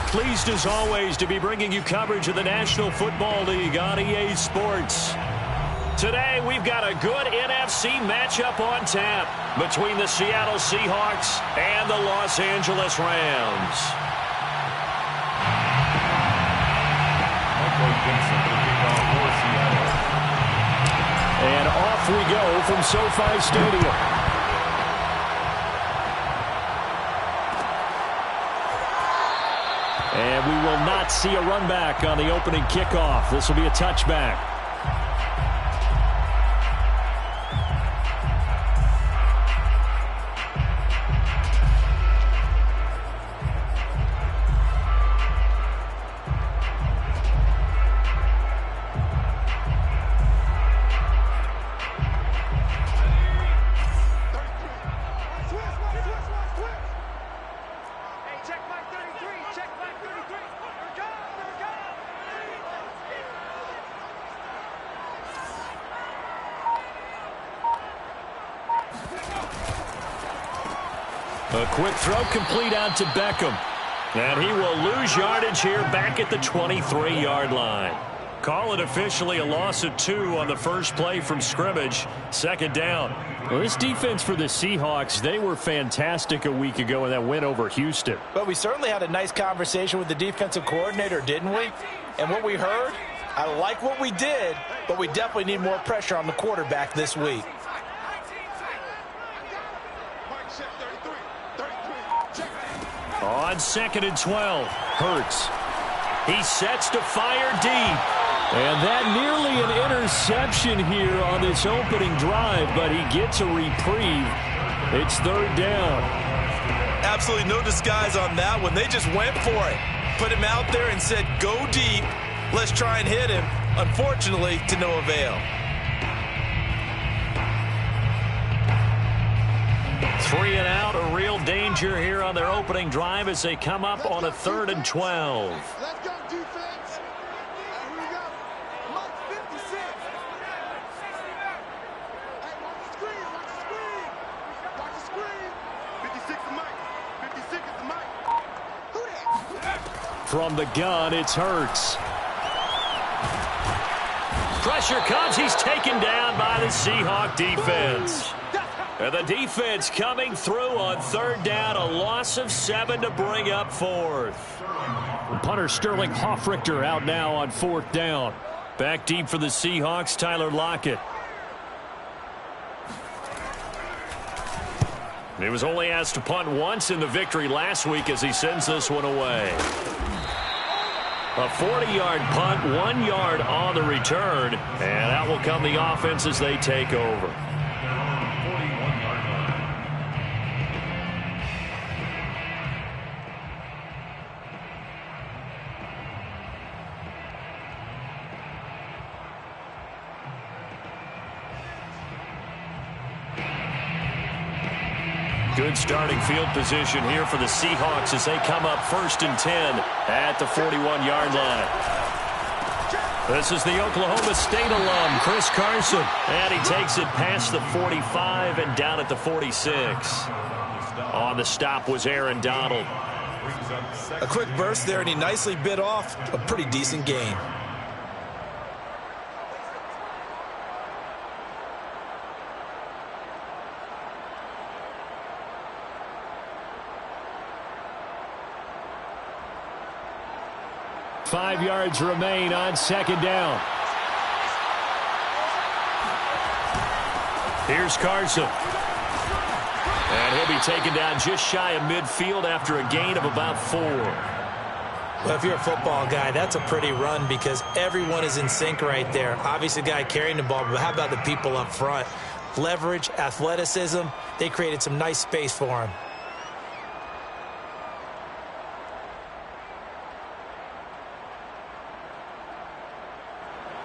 Pleased as always to be bringing you coverage of the National Football League on EA Sports. Today we've got a good NFC matchup on tap between the Seattle Seahawks and the Los Angeles Rams. And off we go from SoFi Stadium. And we will not see a run back on the opening kickoff. This will be a touchback. A quick throw complete out to Beckham. And he will lose yardage here back at the 23-yard line. Call it officially a loss of 2 on the first play from scrimmage. Second down. Well, this defense for the Seahawks, they were fantastic a week ago in that win over Houston. But we certainly had a nice conversation with the defensive coordinator, didn't we? And what we heard, I like what we did, but we definitely need more pressure on the quarterback this week. On 2nd and 12, Hurts. He sets to fire deep. And that nearly an interception here on this opening drive, but he gets a reprieve. It's third down. Absolutely no disguise on that one. They just went for it. Put him out there and said, go deep. Let's try and hit him. Unfortunately, to no avail. 3 and out, a real danger here on their opening drive as they come up on a 3rd and 12. Let's go, defense. And we got Mike 56. Hey, watch the screen, watch the screen. Watch the screen. 56 is Mike. 56 is the Mike. Who that? From the gun, it's Hurts. Pressure comes. He's taken down by the Seahawk defense. And the defense coming through on 3rd down, a loss of 7 to bring up 4th. Punter Sterling Hoffrichter out now on 4th down. Back deep for the Seahawks, Tyler Lockett. He was only asked to punt once in the victory last week as he sends this one away. A 40-yard punt, 1 yard on the return, and out will come the offense as they take over. Good starting field position here for the Seahawks as they come up 1st and 10 at the 41-yard line. This is the Oklahoma State alum, Chris Carson. And he takes it past the 45 and down at the 46. On the stop was Aaron Donald. A quick burst there, and he nicely bit off a pretty decent gain. Five yards remain on 2nd down. Here's Carson. And he'll be taken down just shy of midfield after a gain of about 4. Well, if you're a football guy, that's a pretty run because everyone is in sync right there. Obviously, the guy carrying the ball, but how about the people up front? Leverage, athleticism, they created some nice space for him.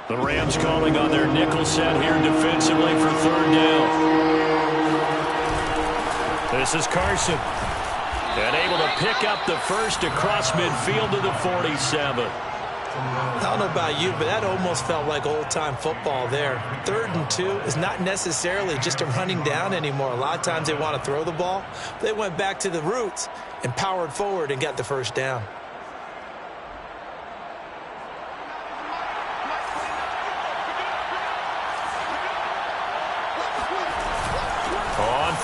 The Rams calling on their nickel set here defensively for 3rd down. This is Carson. And able to pick up the first across midfield to the 47. I don't know about you, but that almost felt like old-time football there. 3rd and 2 is not necessarily just a running down anymore. A lot of times they want to throw the ball. They went back to the roots and powered forward and got the first down.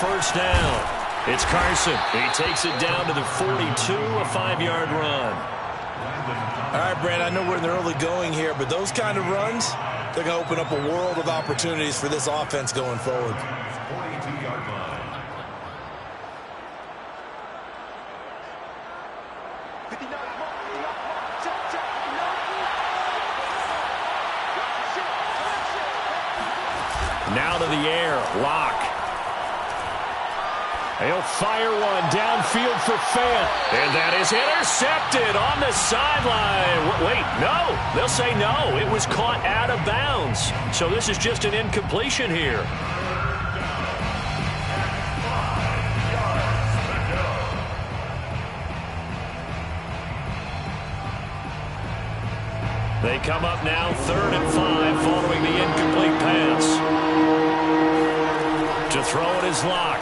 first down. It's Carson. He takes it down to the 42, a 5-yard run. All right, Brand, I know we're in the early going here, but those kind of runs, they're going to open up a world of opportunities for this offense going forward. 42-yard line. Now to the air, Locke. He'll fire one downfield for Fant. And that is intercepted on the sideline. Wait, no. They'll say no. It was caught out of bounds. So this is just an incompletion here. They come up now 3rd and 5 following the incomplete pass. To throw it is Locke.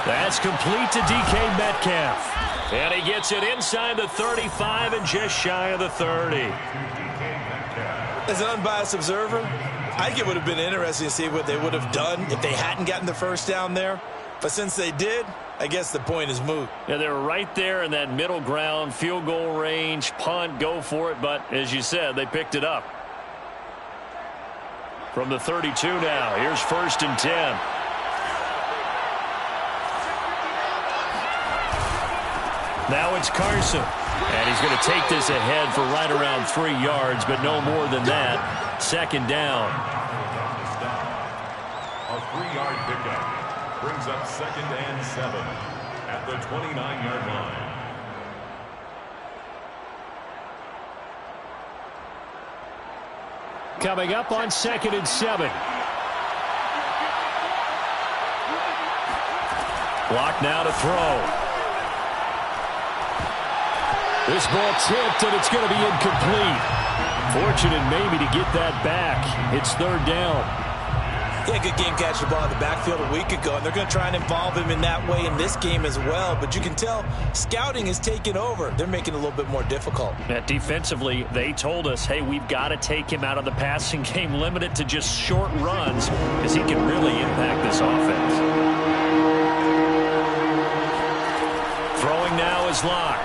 That's complete to DK Metcalf. And he gets it inside the 35 and just shy of the 30. As an unbiased observer, I think it would have been interesting to see what they would have done if they hadn't gotten the first down there. But since they did, I guess the point is moot. Yeah, they were right there in that middle ground, field goal range, punt, go for it. But as you said, they picked it up. From the 32 now, here's 1st and 10. Now it's Carson. And he's going to take this ahead for right around 3 yards, but no more than that. 2nd down. A 3-yard pickup brings up 2nd and 7 at the 29-yard line. Coming up on 2nd and 7. Block now to throw. This ball tipped, and it's going to be incomplete. Fortunate maybe to get that back. It's 3rd down. Yeah, good game catch the ball in the backfield a week ago, and they're going to try and involve him in that way in this game as well. But you can tell scouting is taking over. They're making it a little bit more difficult. Defensively, they told us, hey, we've got to take him out of the passing game, limit it to just short runs, because he can really impact this offense. Throwing now is Locke.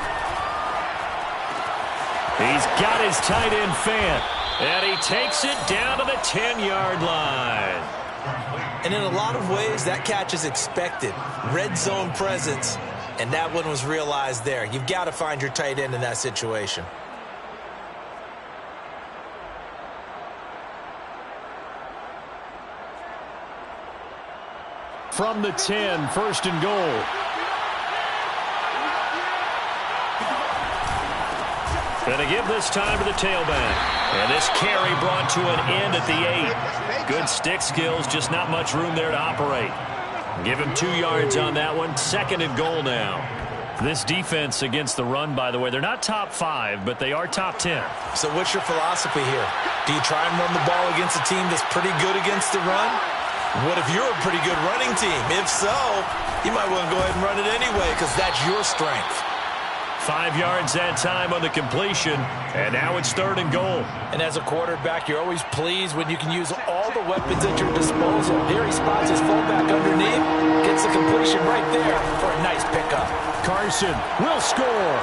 He's got his tight end Fant, and he takes it down to the 10-yard line. And in a lot of ways, that catch is expected. Red zone presence, and that one was realized there. You've got to find your tight end in that situation. From the 10, 1st and goal. Going to give this time to the tailback. And this carry brought to an end at the 8. Good stick skills, just not much room there to operate. Give him 2 yards on that one. 2nd and goal now. This defense against the run, by the way, they're not top 5, but they are top 10. So what's your philosophy here? Do you try and run the ball against a team that's pretty good against the run? What if you're a pretty good running team? If so, you might want to go ahead and run it anyway because that's your strength. 5 yards that time on the completion, and now it's 3rd and goal. And as a quarterback, you're always pleased when you can use all the weapons at your disposal. Here he spots his fullback underneath, gets the completion right there for a nice pickup. Carson will score.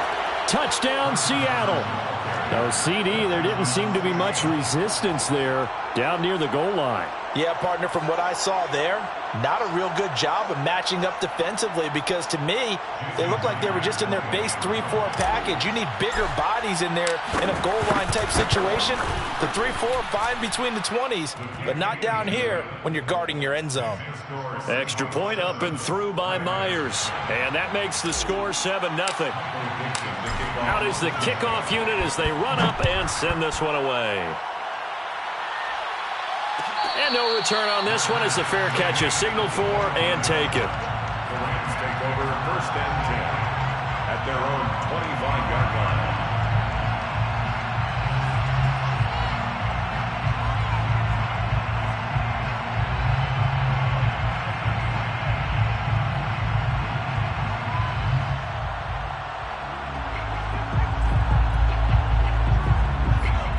Touchdown, Seattle. No, CD, there didn't seem to be much resistance there down near the goal line. Yeah, partner, from what I saw there, not a real good job of matching up defensively because to me, they look like they were just in their base 3-4 package. You need bigger bodies in there in a goal line type situation. The 3-4 fine between the 20s, but not down here when you're guarding your end zone. Extra point up and through by Myers. And that makes the score 7-0. Out is the kickoff unit as they run up and send this one away. And no return on this one as the fair catch is signaled for and taken. The Rams take over 1st and 10 at their own 25-yard line.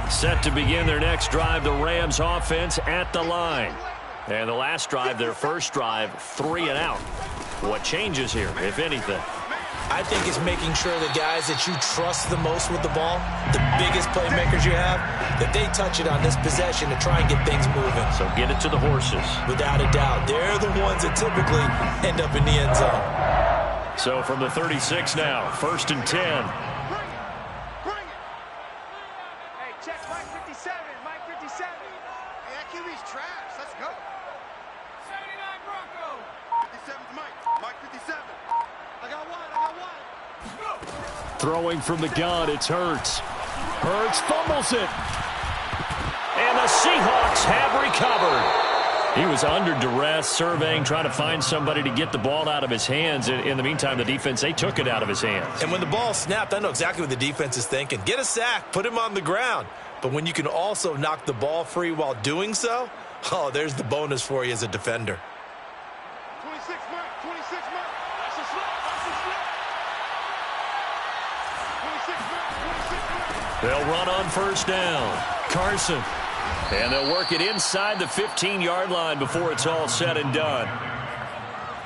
Set to begin their next drive, the Rams offense at the line. And the last drive, their first drive, 3 and out. What changes here, if anything? I think it's making sure the guys that you trust the most with the ball, the biggest playmakers you have, that they touch it on this possession to try and get things moving. So get it to the horses. Without a doubt. They're the ones that typically end up in the end zone. So from the 36 now, 1st and 10. Bring it. Hey, check Mike 57. Mike 57. Hey, that QB's trash. Let's go. 79 Broncos. 57's Mike. Mike 57. I got one. Throwing from the gun, it's Hurts. Hurts fumbles it. And the Seahawks have recovered. He was under duress, surveying, trying to find somebody to get the ball out of his hands. In the meantime, the defense, they took it out of his hands. And when the ball snapped, I know exactly what the defense is thinking. Get a sack, put him on the ground. But when you can also knock the ball free while doing so, oh, there's the bonus for you as a defender. 26 Mike. 26 Mike. That's a slip. That's a slip. 26 Mike. 26 Mike. They'll run on 1st down. Carson. And they'll work it inside the 15-yard line before it's all said and done.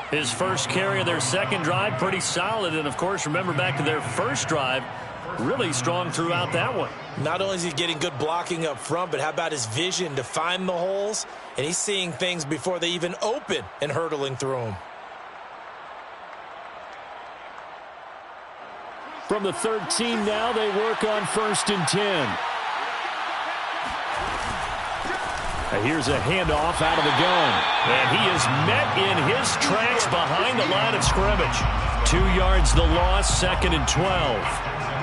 His first carry of their second drive, pretty solid. And, of course, remember back to their first drive, really strong throughout that one. Not only is he getting good blocking up front, but how about his vision to find the holes? And he's seeing things before they even open and hurdling through them. From the 13 now, they work on 1st and 10. Here's a handoff out of the gun. And he is met in his tracks behind the line of scrimmage. 2 yards the loss, 2nd and 12.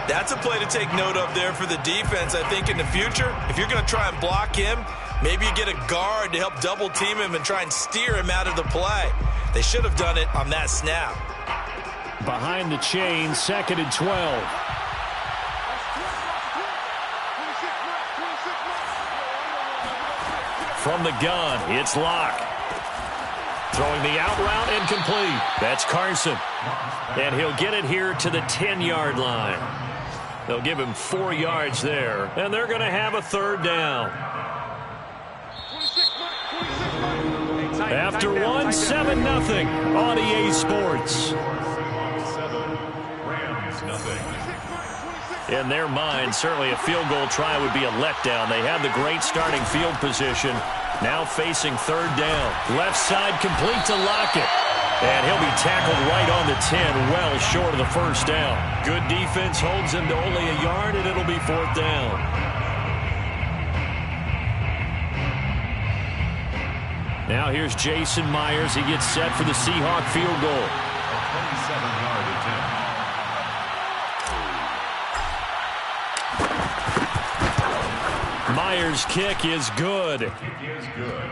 That's a play to take note of there for the defense. I think in the future, if you're going to try and block him, maybe you get a guard to help double team him and try and steer him out of the play. They should have done it on that snap. Behind the chain, 2nd and 12. From the gun, it's Locke. Throwing the out route incomplete. That's Carson. And he'll get it here to the 10-yard line. They'll give him 4 yards there, and they're going to have a 3rd down. After 7-0 on EA Sports. In their mind, certainly a field goal try would be a letdown. They had the great starting field position. Now facing 3rd down. Left side complete to Lockett. And he'll be tackled right on the 10, well short of the 1st down. Good defense holds him to only a yard, and it'll be 4th down. Now here's Jason Myers. He gets set for the Seahawk field goal. A 27-yard attempt. Myers' kick is good.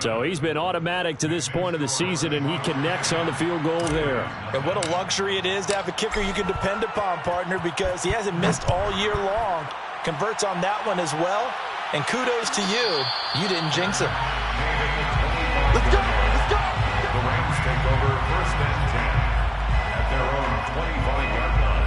So he's been automatic to this point of the season, and he connects on the field goal there. And what a luxury it is to have a kicker you can depend upon, partner, because he hasn't missed all year long. Converts on that one as well. And kudos to you. You didn't jinx him. Let's go. Let's go. The Rams take over 1st and 10 at their own 25-yard line.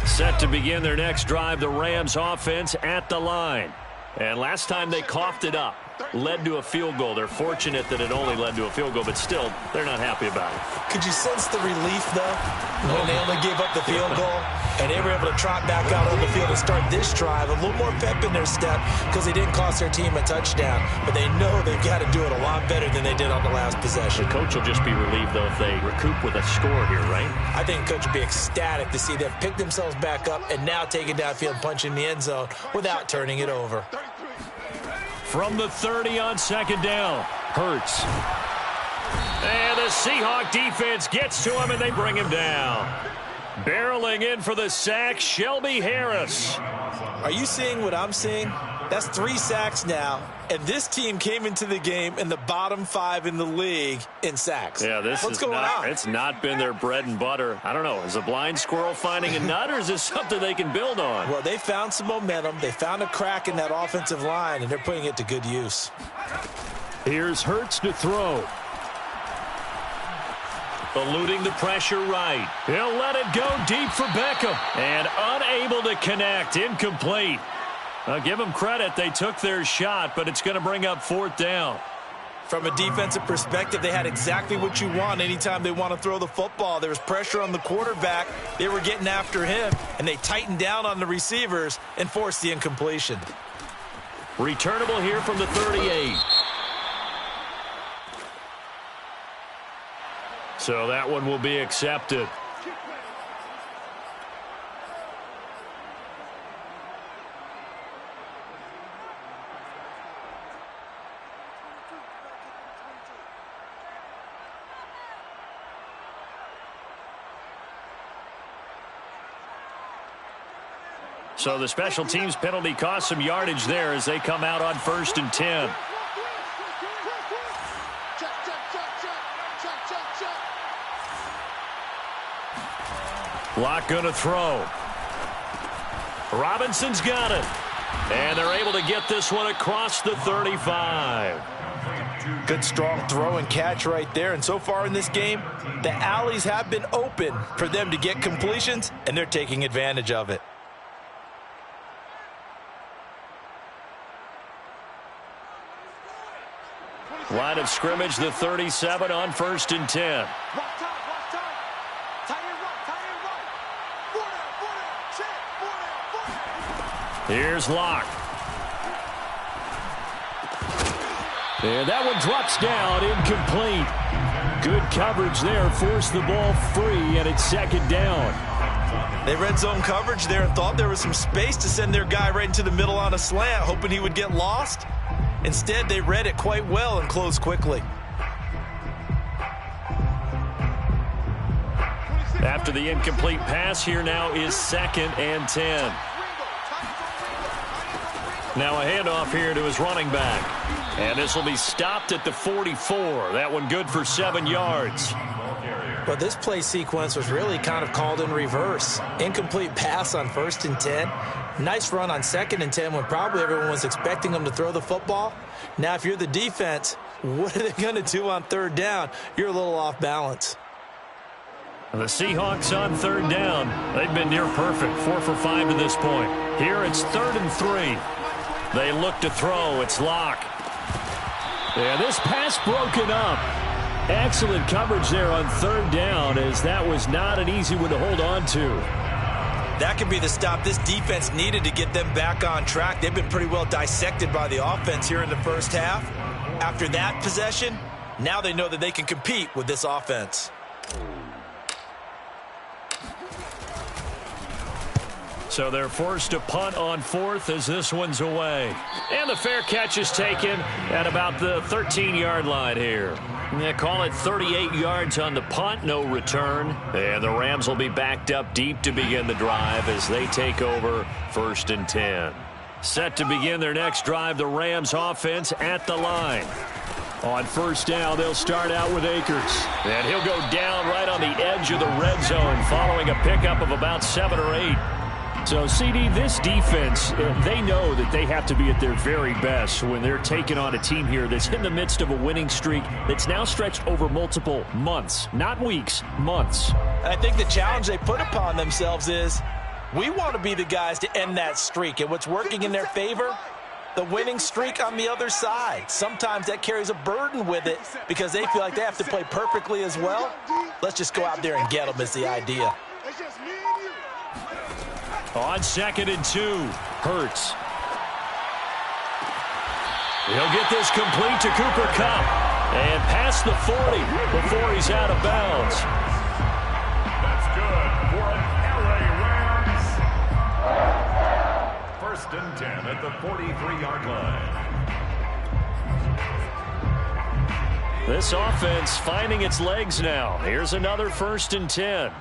Set to begin their next drive, the Rams offense at the line. And last time they coughed it up, led to a field goal. They're fortunate that it only led to a field goal, but still, they're not happy about it. Could you sense the relief, though, when they only gave up the field goal and they were able to trot back out on the field and start this drive? A little more pep in their step because they didn't cost their team a touchdown, but they know they've got to do it a lot better than they did on the last possession. The coach will just be relieved, though, if they recoup with a score here, right? I think the coach will be ecstatic to see them pick themselves back up and now take it downfield, punch in the end zone without turning it over. From the 30 on 2nd down, Hurts. And the Seahawk defense gets to him, and they bring him down. Barreling in for the sack, Shelby Harris. Are you seeing what I'm seeing? That's 3 sacks now, and this team came into the game in the bottom 5 in the league in sacks. Yeah, What's going on? It's not been their bread and butter. I don't know. Is a blind squirrel finding a nut, or is this something they can build on? Well, they found some momentum. They found a crack in that offensive line, and they're putting it to good use. Here's Hurts to throw. Eluding the pressure right. He'll let it go deep for Beckham. And unable to connect. Incomplete. I'll give them credit. They took their shot, but it's going to bring up 4th down. From a defensive perspective, they had exactly what you want anytime they want to throw the football. There was pressure on the quarterback. They were getting after him, and they tightened down on the receivers and forced the incompletion. Returnable here from the 38. So that one will be accepted. So the special teams penalty cost some yardage there as they come out on 1st and 10. Locke going to throw. Robinson's got it. And they're able to get this one across the 35. Good strong throw and catch right there. And so far in this game, the alleys have been open for them to get completions, and they're taking advantage of it. Line of scrimmage, the 37 on 1st and 10. Here's Locke. And that one drops down, incomplete. Good coverage there, forced the ball free, and it's 2nd down. They red zone coverage there and thought there was some space to send their guy right into the middle on a slant, hoping he would get lost. Instead, they read it quite well and closed quickly. After the incomplete pass, here now is 2nd and 10. Now a handoff here to his running back. And this will be stopped at the 44. That one good for 7 yards. Well, this play sequence was really kind of called in reverse. Incomplete pass on 1st and 10. Nice run on 2nd and 10 when probably everyone was expecting them to throw the football. Now, if you're the defense, what are they going to do on 3rd down? You're a little off balance. The Seahawks on 3rd down. They've been near perfect, 4 for 5 to this point. Here it's 3rd and 3. They look to throw. It's Locke. Yeah, this pass broken up. Excellent coverage there on 3rd down, as that was not an easy one to hold on to. That could be the stop this defense needed to get them back on track. They've been pretty well dissected by the offense here in the first half. After that possession, now they know that they can compete with this offense. So they're forced to punt on 4th as this one's away. And the fair catch is taken at about the 13-yard line here. They call it 38 yards on the punt, no return. And the Rams will be backed up deep to begin the drive as they take over 1st and 10. Set to begin their next drive, the Rams offense at the line. On 1st down, they'll start out with Akers. And he'll go down right on the edge of the red zone following a pickup of about 7 or 8. So, CD, this defense, they know that they have to be at their very best when they're taking on a team here that's in the midst of a winning streak that's now stretched over multiple months, not weeks, months. I think the challenge they put upon themselves is we want to be the guys to end that streak. And what's working in their favor? The winning streak on the other side. Sometimes that carries a burden with it because they feel like they have to play perfectly as well. Let's just go out there and get them is the idea. On 2nd and 2, Hurts. He'll get this complete to Cooper Kupp. And past the 40 before he's out of bounds. That's good for an LA Rams. 1st and 10 at the 43-yard line. This offense finding its legs now. Here's another 1st and 10.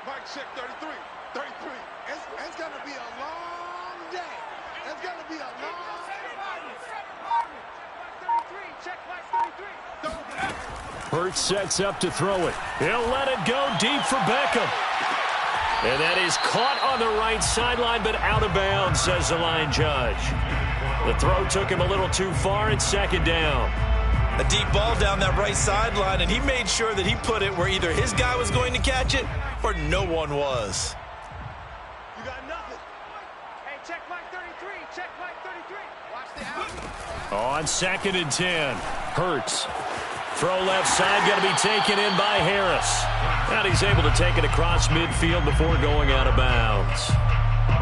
Mike, check 33. 33. It's going to be a long day. It's going to be a long check Mike 33. Hurts sets up to throw it. He'll let it go deep for Beckham. And that is caught on the right sideline, but out of bounds, says the line judge. The throw took him a little too far. It's 2nd down. A deep ball down that right sideline, and he made sure that he put it where either his guy was going to catch it or no one was. You got nothing. Hey, check Mike 33. Check Mike 33. Watch the out. On 2nd and 10. Hurts. Throw left side, going to be taken in by Harris. And he's able to take it across midfield before going out of bounds.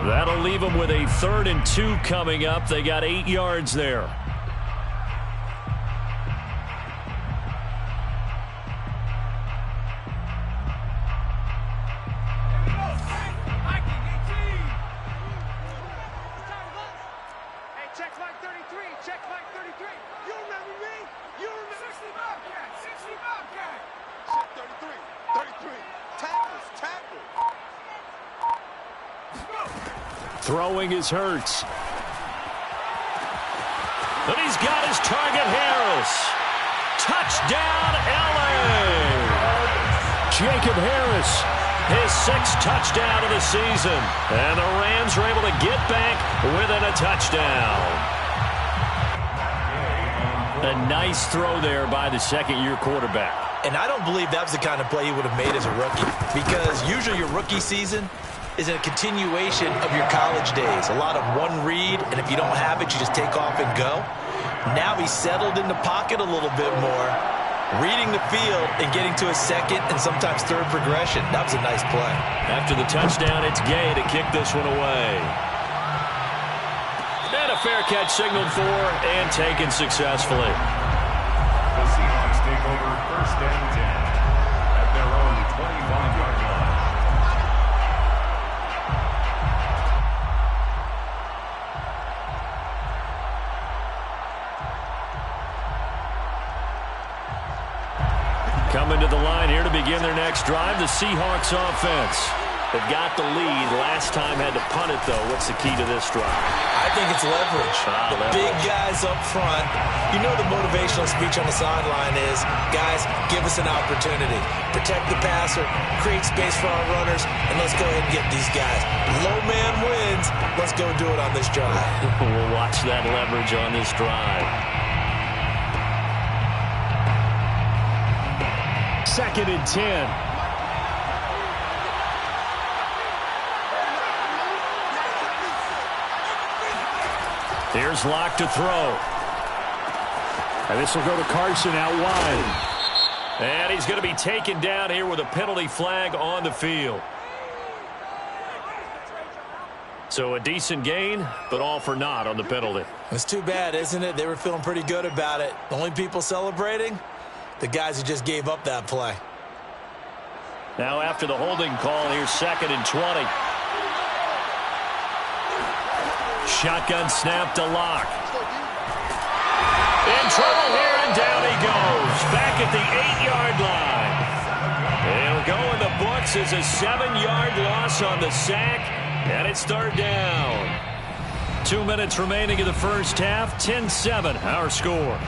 That'll leave them with a 3rd and 2 coming up. They got 8 yards there. Throwing is Hurts. But he's got his target, Harris. Touchdown, LA! Jacob Harris, his 6th touchdown of the season. And the Rams are able to get back within a touchdown. A nice throw there by the 2nd-year quarterback. And I don't believe that was the kind of play he would have made as a rookie, because usually your rookie season is a continuation of your college days. A lot of one read, and if you don't have it, you just take off and go. Now he's settled in the pocket a little bit more, reading the field and getting to a 2nd and sometimes 3rd progression. That was a nice play. After the touchdown, it's Gay to kick this one away. And a fair catch signaled for and taken successfully. The Seahawks take over 1st and 10 at their own 25-yard line. Coming to the line here to begin their next drive, the Seahawks offense. They've got the lead. Last time had to punt it, though. What's the key to this drive? I think it's leverage. The big guys up front. You know the motivational speech on the sideline is, guys, give us an opportunity. Protect the passer, create space for our runners, and let's go ahead and get these guys. Low man wins. Let's go do it on this drive. We'll watch that leverage on this drive. 2nd and 10. Here's Locke to throw. And this will go to Carson out wide. And he's going to be taken down here with a penalty flag on the field. So a decent gain, but all for naught on the penalty. It's too bad, isn't it? They were feeling pretty good about it. The only people celebrating, the guys who just gave up that play. Now after the holding call, here's 2nd and 20. Shotgun snap to Locke. In trouble here, and down he goes. Back at the 8-yard line. It'll go in the books as a 7-yard loss on the sack, and it's 3rd down. 2 minutes remaining in the first half. 10-7, our score.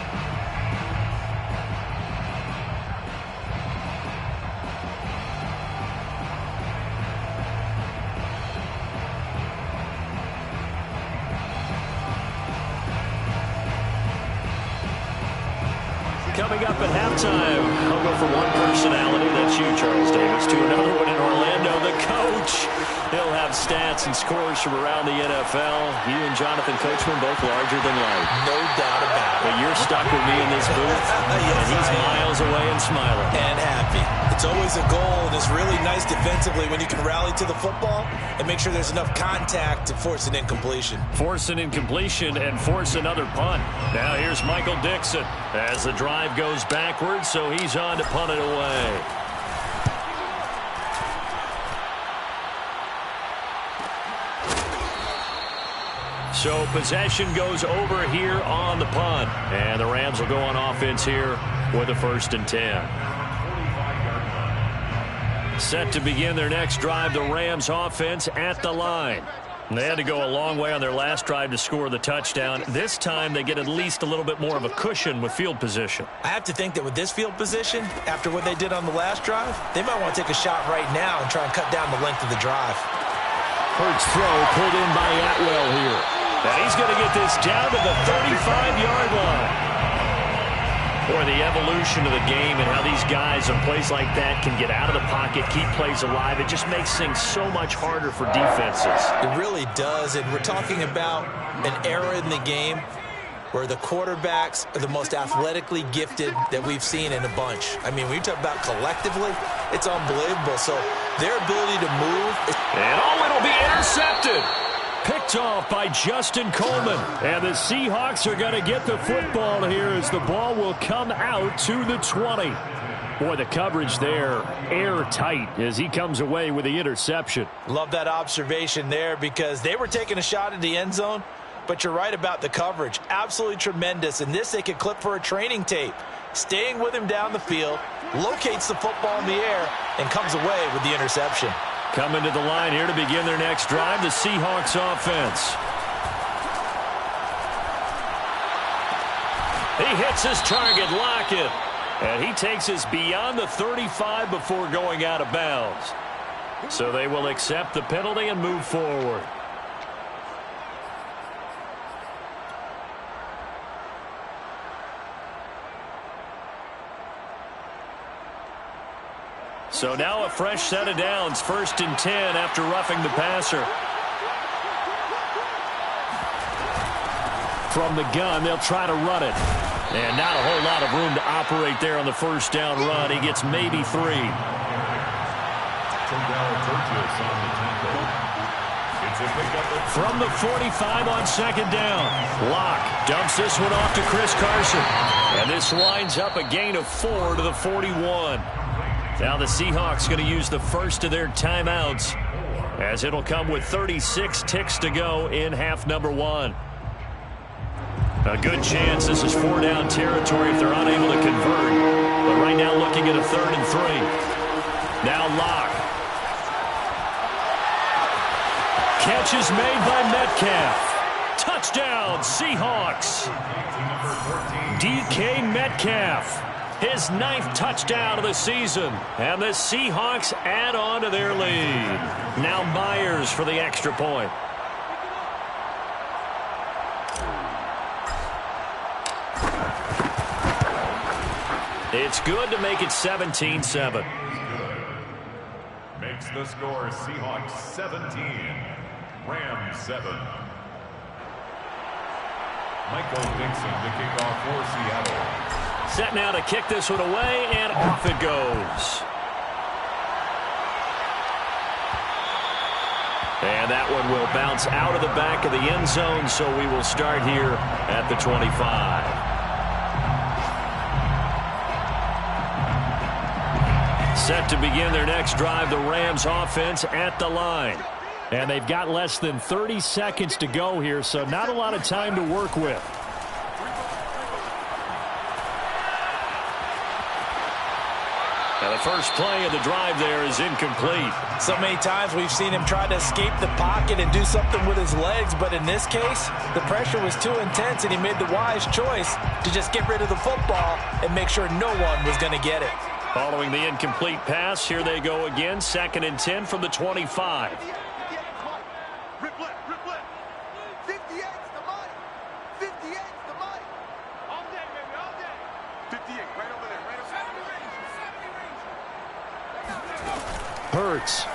Coming up at halftime, I'll go from one personality, that's you, Charles Davis, to another one in Orlando, the coach. He'll have stats and scores from around the NFL. You and Jonathan Coachman both larger than life. No doubt about it. But you're stuck with me in this booth, Yes, and he's miles away and smiling. And happy. It's always a goal, and it's really nice defensively when you can rally to the football and make sure there's enough contact to force an incompletion. Force an incompletion and force another punt. Now here's Michael Dixon as the drive goes backwards, so he's on to punt it away. So possession goes over here on the punt, and the Rams will go on offense here with a 1st and 10. Set to begin their next drive, the Rams offense at the line. They had to go a long way on their last drive to score the touchdown. This time they get at least a little bit more of a cushion with field position. I have to think that with this field position, after what they did on the last drive, they might want to take a shot right now and try and cut down the length of the drive. Hurts throw pulled in by Atwell here. And he's going to get this down to the 35-yard line. Boy, the evolution of the game and how these guys on plays like that can get out of the pocket, keep plays alive, it just makes things so much harder for defenses. It really does, and we're talking about an era in the game where the quarterbacks are the most athletically gifted that we've seen in a bunch. I mean, when you talk about collectively, it's unbelievable. So their ability to move. It'll be intercepted. Picked off by Justin Coleman. And the Seahawks are going to get the football here as the ball will come out to the 20. Boy, the coverage there, airtight as he comes away with the interception. Love that observation there because they were taking a shot at the end zone, but you're right about the coverage. Absolutely tremendous. And this they could clip for a training tape. Staying with him down the field, locates the football in the air, and comes away with the interception. Coming to the line here to begin their next drive, the Seahawks offense. He hits his target, Lockett. And he takes us beyond the 35 before going out of bounds. So they will accept the penalty and move forward. So now a fresh set of downs, 1st and 10 after roughing the passer. From the gun, they'll try to run it. And not a whole lot of room to operate there on the first down run. He gets maybe 3. From the 45 on 2nd down. Locke dumps this one off to Chris Carson. And this winds up a gain of 4 to the 41. Now the Seahawks going to use the first of their timeouts as it'll come with 36 ticks to go in half number 1. A good chance this is 4-down territory if they're unable to convert. But right now looking at a 3rd and 3. Now Locke. Catch is made by Metcalf. Touchdown Seahawks. DK Metcalf. His 9th touchdown of the season. And the Seahawks add on to their lead. Now Myers for the extra point. It's good to make it 17-7. Makes the score Seahawks 17, Rams 7. Michael Dixon to kick off for Seattle. Set now to kick this one away, and off it goes. And that one will bounce out of the back of the end zone, so we will start here at the 25. Set to begin their next drive, the Rams offense at the line. And they've got less than 30 seconds to go here, so not a lot of time to work with. Now the first play of the drive there is incomplete. So many times we've seen him try to escape the pocket and do something with his legs, but in this case, the pressure was too intense and he made the wise choice to just get rid of the football and make sure no one was going to get it. Following the incomplete pass, here they go again, 2nd and 10 from the 25. Hurts.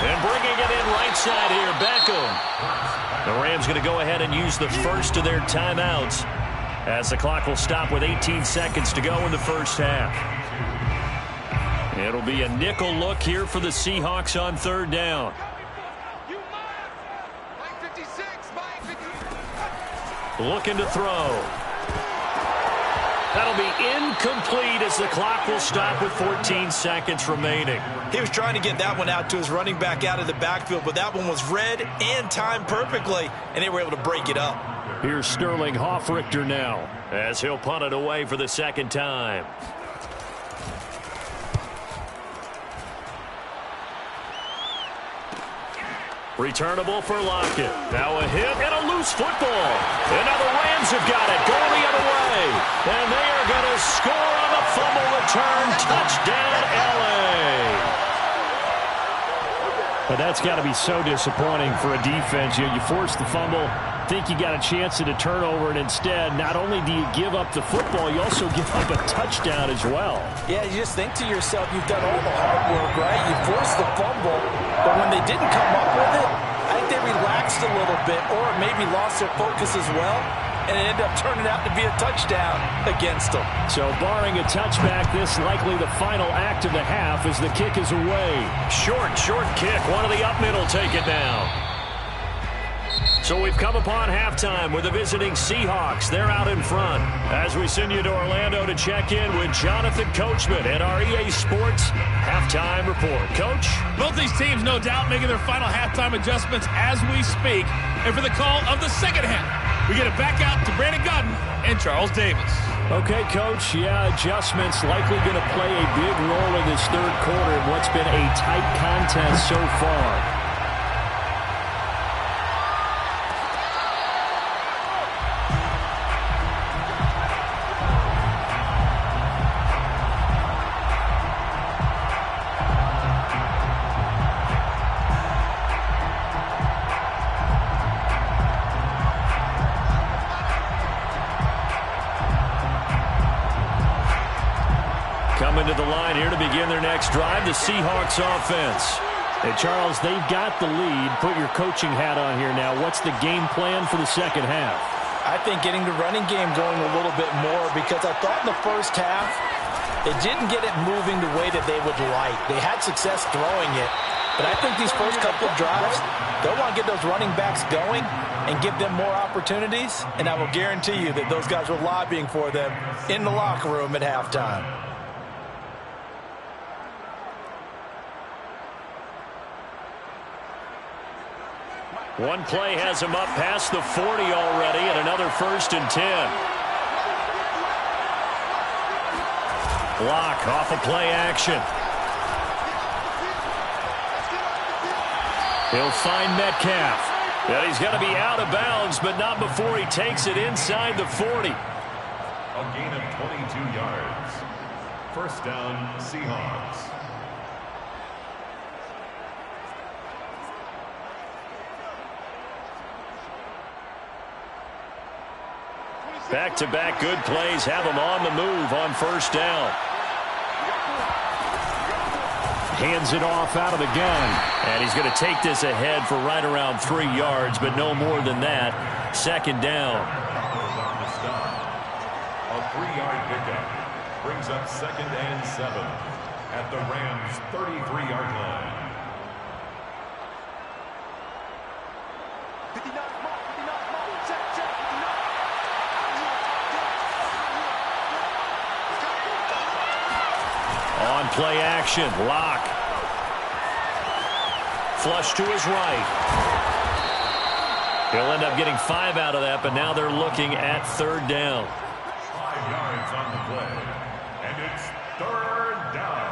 And bringing it in right side here, Beckham. The Rams going to go ahead and use the first of their timeouts as the clock will stop with 18 seconds to go in the first half. It'll be a nickel look here for the Seahawks on 3rd down. Looking to throw. That'll be incomplete as the clock will stop with 14 seconds remaining. He was trying to get that one out to his running back out of the backfield, but that one was read and timed perfectly, and they were able to break it up. Here's Sterling Hoffrichter now as he'll punt it away for the 2nd time. Returnable for Lockett. Now a hit and a loose football. And now the Rams have got it going the other way. And they are going to score on the fumble return. Touchdown, L.A. But that's got to be so disappointing for a defense. You force the fumble, think you got a chance at a turnover, and instead, not only do you give up the football, you also give up a touchdown as well. Yeah, you just think to yourself, you've done all the hard work, right? You forced the fumble, but when they didn't come up with it, I think they relaxed a little bit or maybe lost their focus as well, and it ended up turning out to be a touchdown against them. So barring a touchback, this likely the final act of the half as the kick is away. Short kick. One of the up middle take it down. So we've come upon halftime with the visiting Seahawks. They're out in front. As we send you to Orlando to check in with Jonathan Coachman at our EA Sports Halftime Report. Coach? Both these teams, no doubt, making their final halftime adjustments as we speak. And for the call of the second half, we get it back out to Brandon Godden and Charles Davis. Okay, Coach. Yeah, adjustments likely going to play a big role in this third quarter in what's been a tight contest so far. Coming to the line here to begin their next drive, the Seahawks offense. Hey, Charles, they've got the lead. Put your coaching hat on here now. What's the game plan for the second half? I think getting the running game going a little bit more because I thought in the first half they didn't get it moving the way that they would like. They had success throwing it, but I think these first couple of drives, they'll want to get those running backs going and give them more opportunities, and I will guarantee you that those guys were lobbying for them in the locker room at halftime. One play has him up past the 40 already, and another 1st and 10. Block off of play action. He'll find Metcalf. And he's going to be out of bounds, but not before he takes it inside the 40. A gain of 22 yards. First down, Seahawks. Back-to-back good plays have him on the move on first down. Hands it off out of the gun. And he's going to take this ahead for right around 3 yards, but no more than that. Second down. A 3-yard pickup brings up 2nd and 7 at the Rams' 33-yard line. 59 mark, check, 59. On play action, Lock. Flush to his right. He'll end up getting 5 out of that, but now they're looking at 3rd down. 5 yards on the play, and it's 3rd down.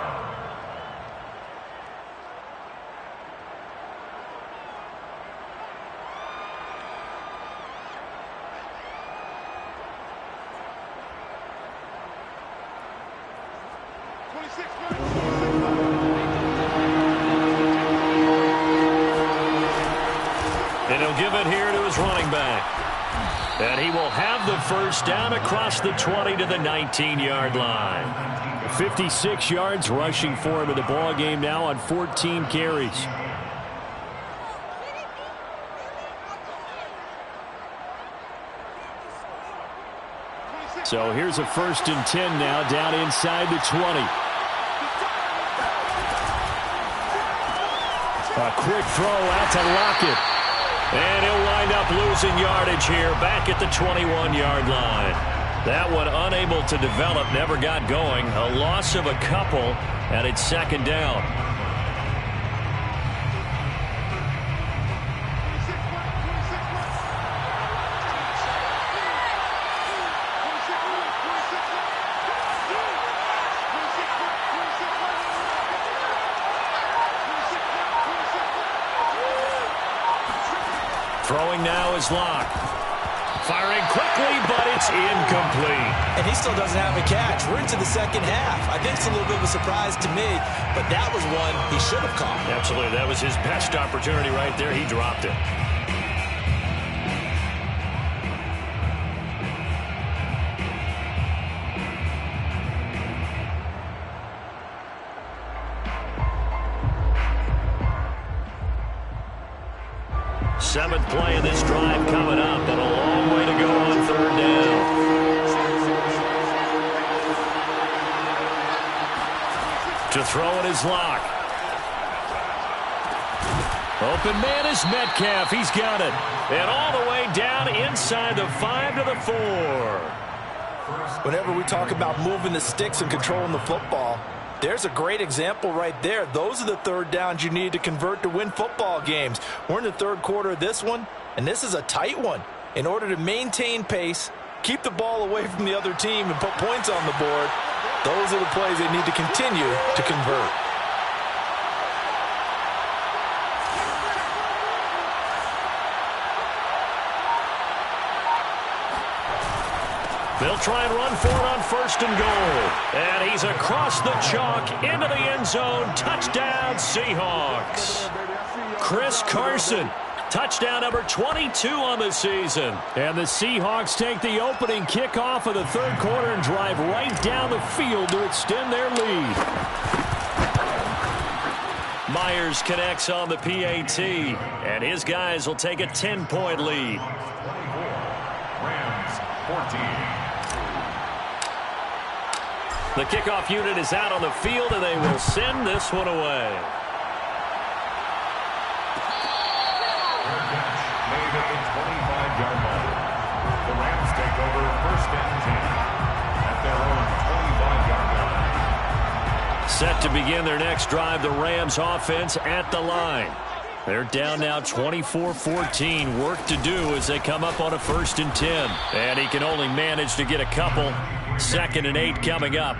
And he'll give it here to his running back. And he will have the first down across the 20 to the 19-yard line. 56 yards rushing for him in the ball game now on 14 carries. So here's a 1st and 10 now down inside the 20. A quick throw out to Lockett. And he'll wind up losing yardage here back at the 21-yard line. That one unable to develop, never got going. A loss of a couple, and it's 2nd down. Throwing now is Locke. Firing quickly, but it's incomplete. And he still doesn't have a catch. We're into the second half. I think it's a little bit of a surprise to me, but that was one he should have caught. Absolutely. That was his best opportunity right there. He dropped it. Seventh play of this drive coming up, and a long way to go on third down. To throw in his lock. Open man is Metcalf. He's got it. And all the way down inside the 5 to the 4. Whenever we talk about moving the sticks and controlling the football, there's a great example right there. Those are the third downs you need to convert to win football games. We're in the third quarter of this one, and this is a tight one. In order to maintain pace, keep the ball away from the other team, and put points on the board, those are the plays they need to continue to convert. They'll try and run for it on first and goal. And he's across the chalk into the end zone. Touchdown, Seahawks. Chris Carson, touchdown number 22 on the season. And the Seahawks take the opening kickoff of the third quarter and drive right down the field to extend their lead. Myers connects on the PAT, and his guys will take a 10-point lead. 24, Rams 14. The kickoff unit is out on the field, and they will send this one away. Made at the 25-yard line. The Rams take over first and 10 at their own 25-yard line. Set to begin their next drive, the Rams offense at the line. They're down now 24-14. Work to do as they come up on a first and 10. And he can only manage to get a couple. Second and 8 coming up.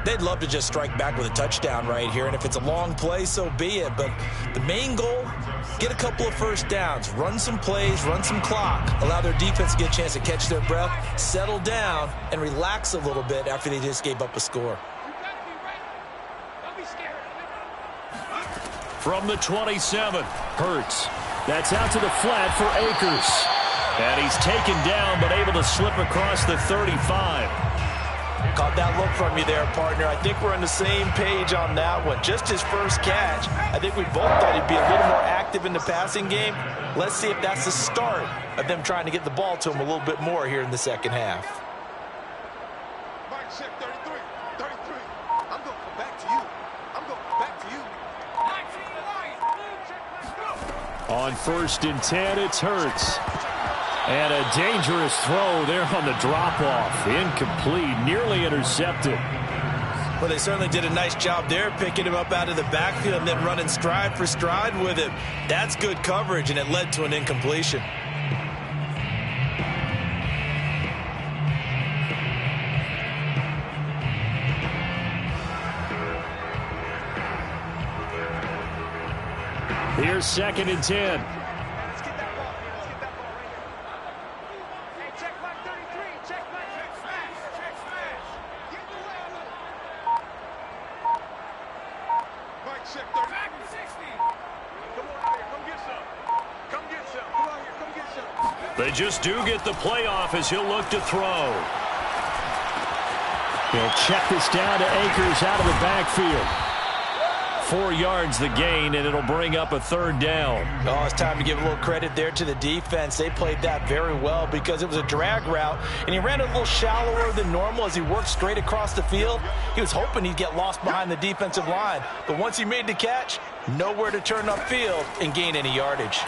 They'd love to just strike back with a touchdown right here, and if it's a long play, so be it. But the main goal, get a couple of first downs, run some plays, run some clock, allow their defense to get a chance to catch their breath, settle down, and relax a little bit after they just gave up a score. From the 27, Hurts. That's out to the flat for Akers. And he's taken down, but able to slip across the 35. Caught that look from you there, partner. I think we're on the same page on that one. Just his first catch. I think we both thought he'd be a little more active in the passing game. Let's see if that's the start of them trying to get the ball to him a little bit more here in the second half. Mike, check 33. 33. I'm going to come back to you. I'm going to come back to you. On first and 10, it's Hurts. And a dangerous throw there on the drop-off. Incomplete, nearly intercepted. Well, they certainly did a nice job there, picking him up out of the backfield and then running stride for stride with him. That's good coverage, and it led to an incompletion. Here's second and 10. They just do get the playoff as he'll look to throw. He'll check this down to Akers out of the backfield. 4 yards the gain, and it'll bring up a third down. Oh, it's time to give a little credit there to the defense. They played that very well because it was a drag route, and he ran a little shallower than normal as he worked straight across the field. He was hoping he'd get lost behind the defensive line, but once he made the catch, nowhere to turn upfield and gain any yardage.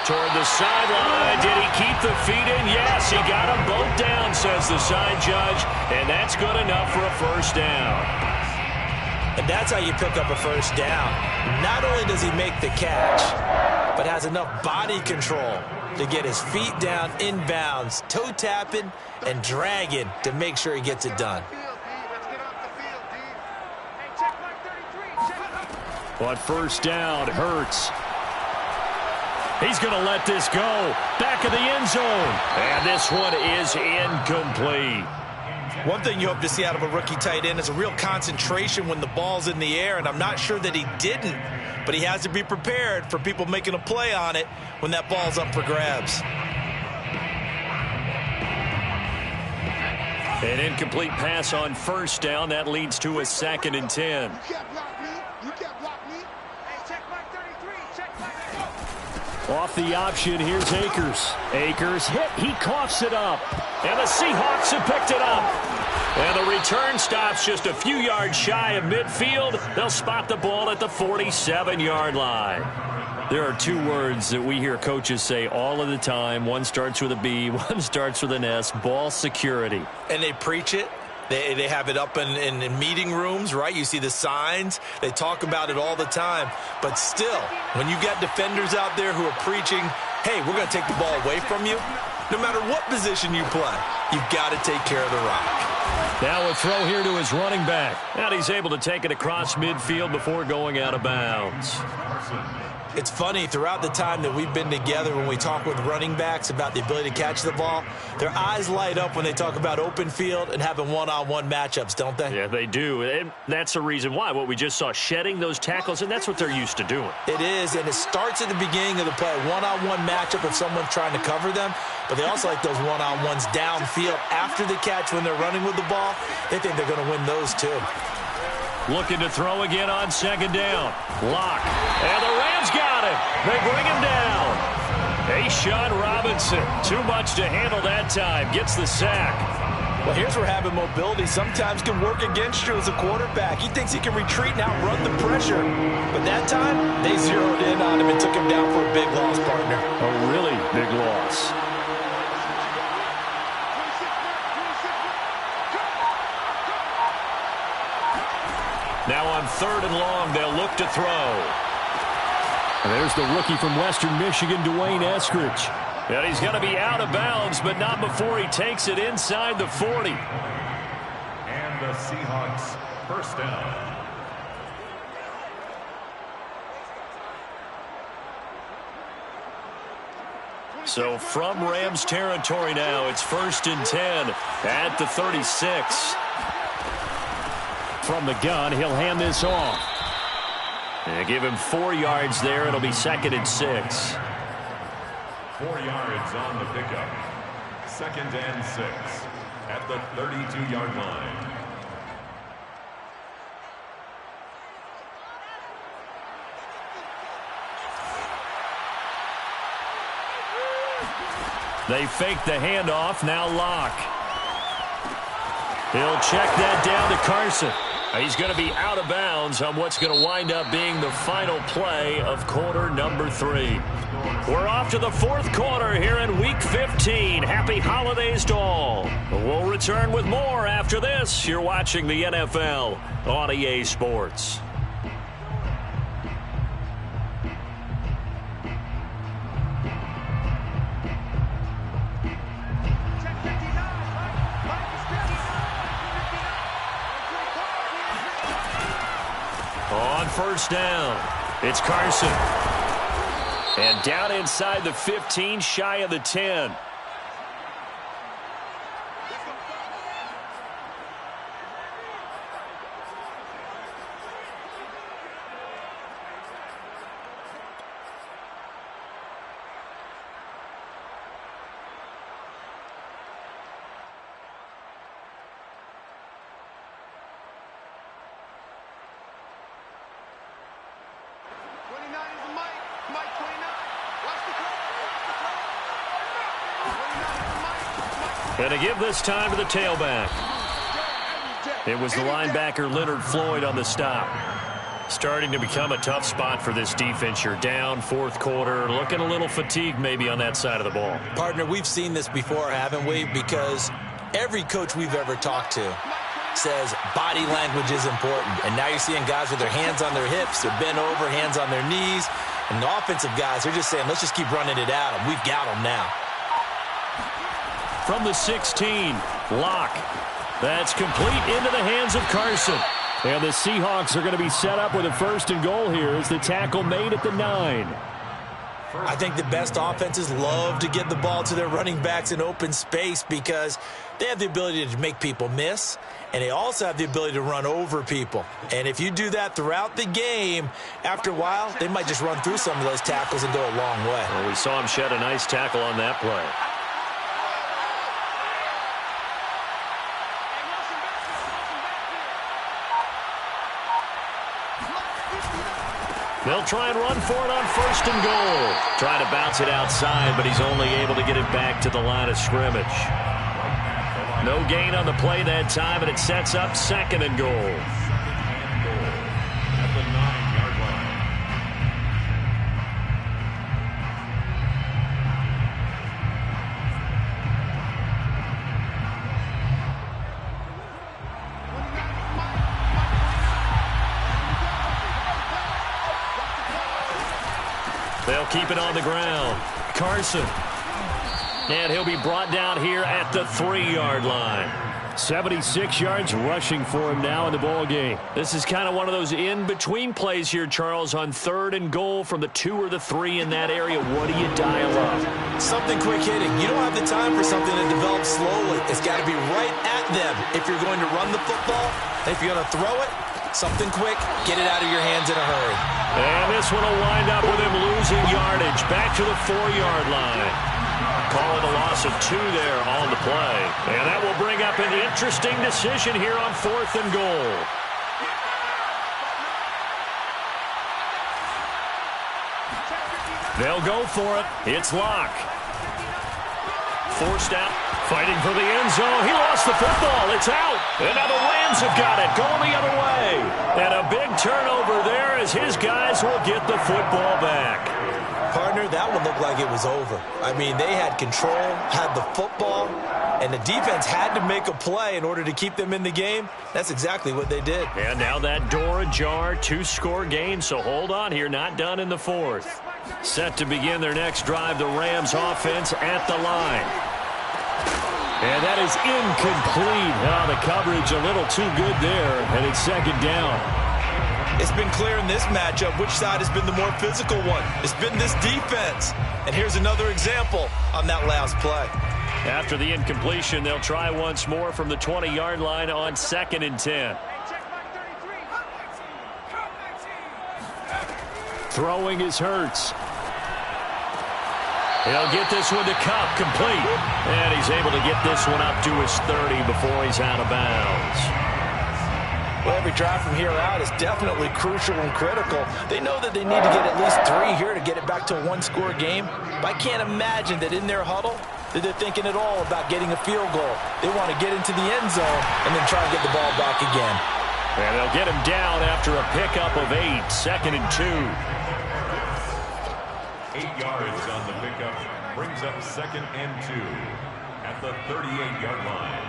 Toward the sideline. Did he keep the feet in? Yes, he got them both down, says the side judge, and that's good enough for a first down. And that's how you pick up a first down. Not only does he make the catch, but has enough body control to get his feet down inbounds, toe tapping and dragging to make sure he gets it done. On first down, Hurts. He's going to let this go. Back of the end zone. And this one is incomplete. One thing you hope to see out of a rookie tight end is a real concentration when the ball's in the air, and I'm not sure that he didn't, but he has to be prepared for people making a play on it when that ball's up for grabs. An incomplete pass on first down. That leads to a 2nd and 10. You can't block me. You can't block me. Hey, check my 33. Check my... Off the option, here's Akers. Akers hit. He coughs it up. And the Seahawks have picked it up. And the return stops just a few yards shy of midfield. They'll spot the ball at the 47-yard line. There are 2 words that we hear coaches say all of the time. One starts with a B, one starts with an S, ball security. And they preach it. They have it up in meeting rooms, right? You see the signs. They talk about it all the time. But still, when you got defenders out there who are preaching, hey, we're going to take the ball away from you, no matter what position you play, you've got to take care of the rock. Now a throw here to his running back. And he's able to take it across midfield before going out of bounds. It's funny, throughout the time that we've been together, when we talk with running backs about the ability to catch the ball, their eyes light up when they talk about open field and having one-on-one matchups, don't they? Yeah, they do. And that's the reason why. What we just saw, shedding those tackles, and that's what they're used to doing. It is, and it starts at the beginning of the play. One-on-one matchup if someone's trying to cover them, but they also like those one-on-ones downfield after the catch when they're running with the ball. They think they're going to win those too. Looking to throw again on 2nd down. Lock. And the Rams got him. They bring him down. A'Shawn Robinson, too much to handle that time. Gets the sack. Well, here's where having mobility sometimes can work against you as a quarterback. He thinks he can retreat and outrun the pressure. But that time, they zeroed in on him and took him down for a big loss, partner. A really big loss. Now on 3rd and long, they'll look to throw. And there's the rookie from Western Michigan, Dwayne Eskridge. And he's going to be out of bounds, but not before he takes it inside the 40. And the Seahawks first down. So from Rams territory now, it's 1st and 10 at the 36. From the gun, he'll hand this off. And give him 4 yards there. It'll be 2nd and 6. 4 yards on the pickup. 2nd and 6 at the 32-yard line. They fake the handoff. Now Locke. He'll check that down to Carson. He's going to be out of bounds on what's going to wind up being the final play of quarter number 3. We're off to the 4th quarter here in Week 15. Happy holidays to all. We'll return with more after this. You're watching the NFL on EA Sports. On 1st down, it's Carson. And down inside the 15, shy of the 10. And to give this time to the tailback. It was the linebacker Leonard Floyd on the stop. Starting to become a tough spot for this defense. You're down 4th quarter, looking a little fatigued maybe on that side of the ball. Partner, we've seen this before, haven't we? Because every coach we've ever talked to says body language is important. And now you're seeing guys with their hands on their hips, they're bent over, hands on their knees. And the offensive guys, they're just saying, let's just keep running it at them. We've got them now. From the 16, Locke. That's complete into the hands of Carson. And the Seahawks are going to be set up with a 1st and goal here as the tackle made at the 9. I think the best offenses love to get the ball to their running backs in open space because they have the ability to make people miss, and they also have the ability to run over people. And if you do that throughout the game, after a while, they might just run through some of those tackles and go a long way. Well, we saw him shed a nice tackle on that play. They'll try and run for it on 1st and goal. Trying to bounce it outside, but he's only able to get it back to the line of scrimmage. No gain on the play that time, and it sets up 2nd and goal. At the 9-yard line. They'll keep it on the ground. Carson. And he'll be brought down here at the 3-yard line. 76 yards rushing for him now in the ball game. This is kind of one of those in-between plays here, Charles, on 3rd and goal from the 2 or the 3 in that area. What do you dial up? Something quick hitting. You don't have the time for something to develop slowly. It's got to be right at them if you're going to run the football. If you're going to throw it, something quick, get it out of your hands in a hurry. And this one will wind up with him losing yardage back to the 4-yard line. Call it a loss of 2 there on the play. And that will bring up an interesting decision here on 4th and goal. They'll go for it. It's Locke. Forced out. Fighting for the end zone. He lost the football. It's out. And now the Rams have got it. Going the other way. And a big turnover there as his guys will get the football back. Partner, that one looked like it was over. I mean, they had control, had the football, and the defense had to make a play in order to keep them in the game. That's exactly what they did. And now that door ajar, 2-score game, so hold on here, not done in the 4th. Set to begin their next drive, the Rams offense at the line. And that is incomplete. Oh, the coverage a little too good there, and it's 2nd down. It's been clear in this matchup which side has been the more physical one. It's been this defense. And here's another example on that last play. After the incompletion, they'll try once more from the 20-yard line on 2nd and 10. Throwing is Hurts. He'll get this one to Kupp, complete. And he's able to get this one up to his 30 before he's out of bounds. Well, every drive from here out is definitely crucial and critical. They know that they need to get at least 3 here to get it back to a 1-score game. But I can't imagine that in their huddle that they're thinking at all about getting a field goal. They want to get into the end zone and then try and get the ball back again. And they'll get him down after a pickup of 8, 2nd and 2. 8 yards on the pickup brings up 2nd and 2 at the 38-yard line.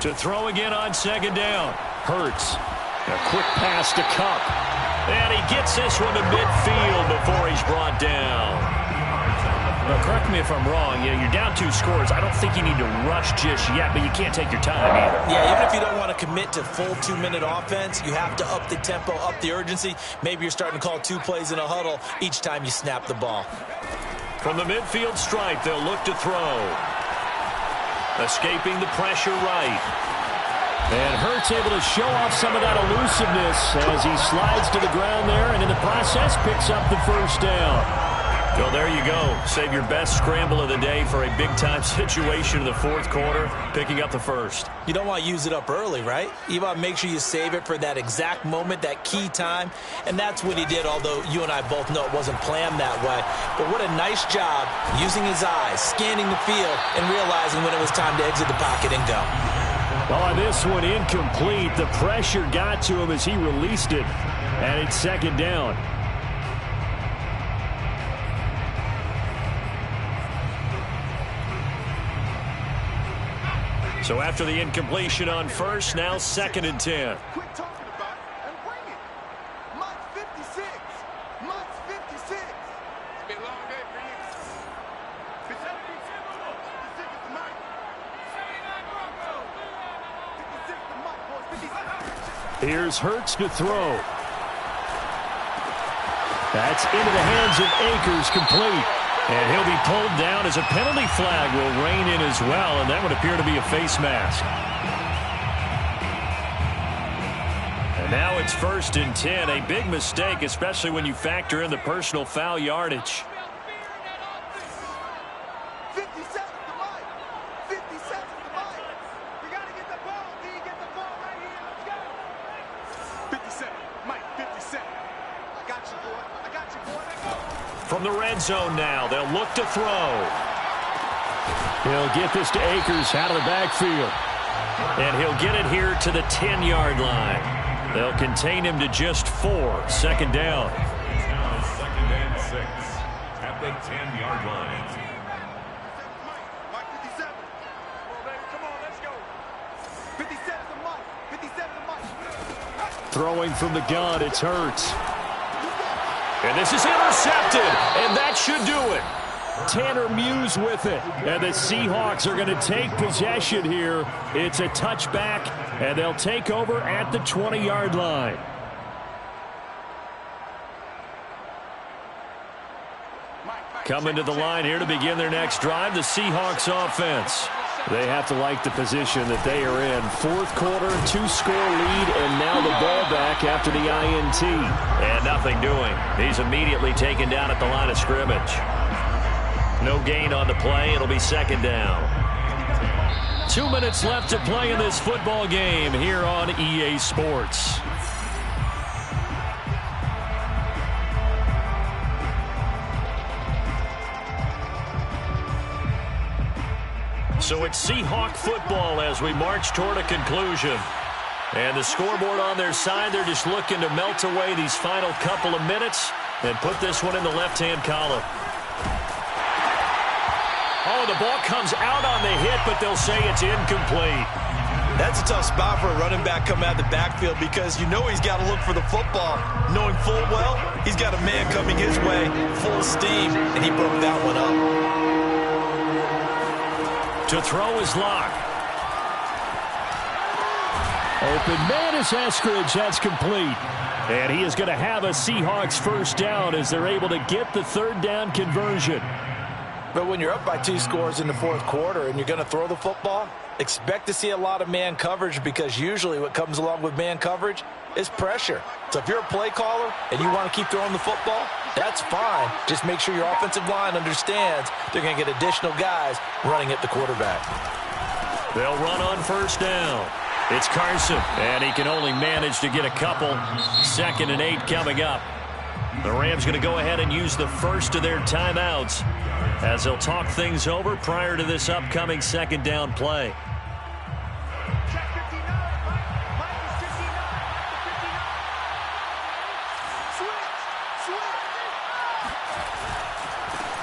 To throw again on 2nd down. Hurts. A quick pass to Kupp. And he gets this one to midfield before he's brought down. Now, correct me if I'm wrong. You're down 2 scores. I don't think you need to rush just yet, but you can't take your time either. Yeah, even if you don't want to commit to full 2-minute offense, you have to up the tempo, up the urgency. Maybe you're starting to call 2 plays in a huddle each time you snap the ball. From the midfield stripe, they'll look to throw. Escaping the pressure right. And Hurts able to show off some of that elusiveness as he slides to the ground there and in the process picks up the 1st down. Well, there you go. Save your best scramble of the day for a big-time situation in the 4th quarter, picking up the 1st. You don't want to use it up early, right? You want to make sure you save it for that exact moment, that key time. And that's what he did, although you and I both know it wasn't planned that way. But what a nice job using his eyes, scanning the field, and realizing when it was time to exit the pocket and go. Well, on this one, incomplete. The pressure got to him as he released it. And it's 2nd down. So after the incompletion on 1st, now 2nd and 10. Quit talking about it and bring it. Mike 56. Mike 56. It's been a long day for you. 56 is the Mike. 79 Broncos. 56 the Mike, boys. 56. Here's Hurts to throw. That's into the hands of Akers, complete. And he'll be pulled down as a penalty flag will rein in as well, and that would appear to be a face mask. And now it's 1st and 10, a big mistake, especially when you factor in the personal foul yardage. 50 seconds to Mike. 50 seconds to Mike. We got to get the ball. D, get the ball right here. Let's go. 57. Mike, 57. I got you, boy. I got you, boy. Let's go. From the red zone now, they'll look to throw. He'll get this to Akers out of the backfield. And he'll get it here to the 10-yard line. They'll contain him to just 4. 2nd down. It's now 2nd and 6 at the 10-yard line. Mike, 57. Come on, baby. Come on, let's go. 57 to Mike. 57 to Mike. Throwing from the gun, it's Hurts. And this is intercepted, and that should do it. Tanner Muse with it, and the Seahawks are going to take possession here. It's a touchback, and they'll take over at the 20-yard line. Coming to the line here to begin their next drive, the Seahawks offense. They have to like the position that they are in. 4th quarter, 2-score lead, and now the ball back after the INT. And nothing doing. He's immediately taken down at the line of scrimmage. No gain on the play. It'll be 2nd down. 2 minutes left to play in this football game here on EA Sports. So it's Seahawk football as we march toward a conclusion. And the scoreboard on their side, they're just looking to melt away these final couple of minutes and put this one in the left-hand column. Oh, the ball comes out on the hit, but they'll say it's incomplete. That's a tough spot for a running back coming out of the backfield because you know he's got to look for the football. Knowing full well, he's got a man coming his way, full steam, and he broke that one up. To throw is Locke. Open man is Eskridge. That's complete. And he is going to have a Seahawks 1st down as they're able to get the 3rd down conversion. But when you're up by 2 scores in the 4th quarter and you're going to throw the football, expect to see a lot of man coverage because usually what comes along with man coverage is pressure. So if you're a play caller and you want to keep throwing the football, that's fine. Just make sure your offensive line understands they're going to get additional guys running at the quarterback. They'll run on 1st down. It's Carson, and he can only manage to get a couple. 2nd and 8 coming up. The Rams going to go ahead and use the first of their timeouts as they'll talk things over prior to this upcoming 2nd down play.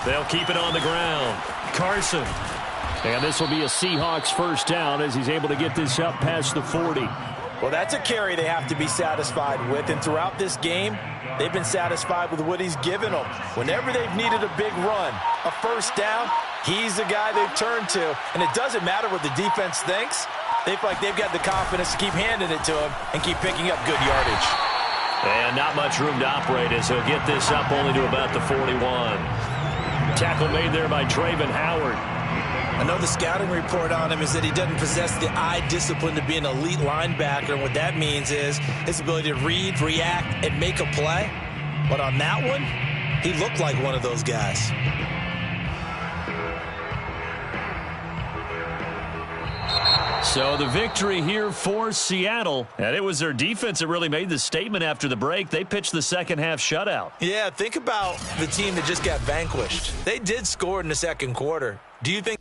They'll keep it on the ground. Carson. And this will be a Seahawks 1st down as he's able to get this up past the 40. Well, that's a carry they have to be satisfied with. And throughout this game, they've been satisfied with what he's given them. Whenever they've needed a big run, a 1st down, he's the guy they've turned to. And it doesn't matter what the defense thinks. They feel like they've got the confidence to keep handing it to him and keep picking up good yardage. And not much room to operate as he'll get this up only to about the 41. Tackle made there by Traven Howard. I know the scouting report on him is that he doesn't possess the eye discipline to be an elite linebacker. And what that means is his ability to read, react, and make a play. But on that one, he looked like one of those guys. So the victory here for Seattle. And it was their defense that really made the statement after the break. They pitched the 2nd half shutout. Yeah, think about the team that just got vanquished. They did score in the 2nd quarter. Do you think